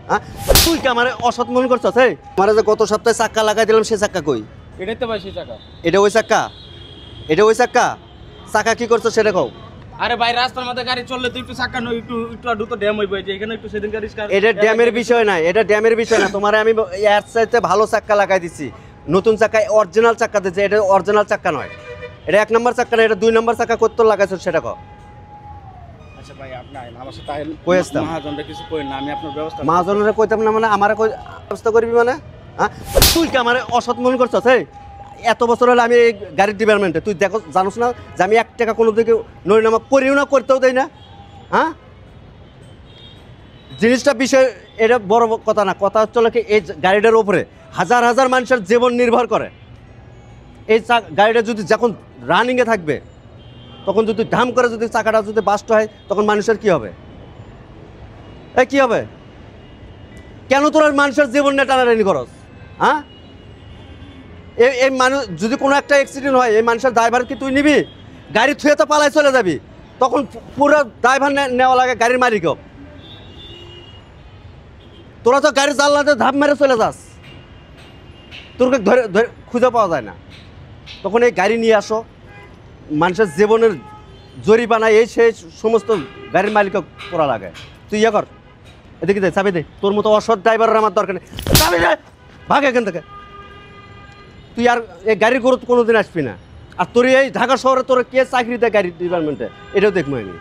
হ্যাঁ তুই কি আমার অসৎ মনে করছস? এই আমার যে গত সপ্তাহে চাক্কা লাগাই দিলাম সে চাক্কা কই? এটাই তো ভাই সেই চাকা। এটা ওই চাক্কা? এটা ওই চাক্কা? চাক্কা কি করছো সেটা কও। আরে ভাই রাস্তার মধ্যে গাড়ি চললে তো একটু চাকা নয় একটু একটু আডু তো ড্যাম হইবে যে এখানে একটু সেদিন গাড়ি এটা ড্যামের বিষয় না, এটা ড্যামের বিষয় না। তোমারে আমি এর চাইতে ভালো চাক্কা লাগাই দিছি, নতুন চাক্কা, অরিজিনাল চাক্কা দিচ্ছি। এটা অরিজিনাল চাক্কা নয়, এটা 1 নম্বর চাক্কা না, এটা 2 নম্বর চাক্কা করতে লাগাইছো সেটা কও। আচ্ছা ভাই আপনি আইন আমার সাথে আইন কই আসতাম? মহাজনটা কিছু কই না আমি আপনার ব্যবস্থা মহাজনের কইতাম না মানে আমার ব্যবস্থা করবি মানে? হ্যাঁ তুই কি আমার অসৎ মনে করছস? এই এত বছর হলে আমি এই গাড়ির ডিপার্টমেন্টে, তুই দেখো জানোস না যে আমি 1 টাকা কোনো দিকে নড়িনামা করিও না, করতেও দেই না। হ্যাঁ জিনিসটা বিষয় এটা বড় কথা না, কথা হচ্ছে কি এই গাড়িটার উপরে হাজার হাজার মানুষের জীবন নির্ভর করে। এই গাড়িটা যদি যখন রানিংয়ে থাকবে তখন যদি ধাম করে যদি চাকাটা যদি বাস্ট হয় তখন মানুষের কি হবে? এই কি হবে? কেন তোরা মানুষের জীবন নিয়ে টানাটানি করস? হ্যাঁ এই মানুষ যদি কোনো একটা অ্যাক্সিডেন্ট হয় এই মানুষের ড্রাইভার কি তুই নিবি? গাড়ি থুয়ে তো পালায় চলে যাবি, তখন পুরো ড্রাইভার নেওয়া লাগে গাড়ির মালিকও। তোরা তো গাড়ি জানলাতে ধাপ মেরে চলে যাস, তোরকে ধরে ধরে খুঁজে পাওয়া যায় না। তখন এই গাড়ি নিয়ে আসো, মানুষের জীবনের জরিমানা এই সেই সমস্ত গাড়ির মালিকও করা লাগে। তুই ইয়ে কর, এদিকে দে, চাবি দে। তোর মতো অসৎ ড্রাইভারের আমার দরকার নেই, চাবি দে, ভাগ এখান থেকে। তুই আর এই গাড়ির গরু কোনোদিন আসবি না। আর তোর এই ঢাকা শহরে তোর কে চাকরি দেয় গাড়ি ডিপার্টমেন্টে, এটাও দেখবো আমি।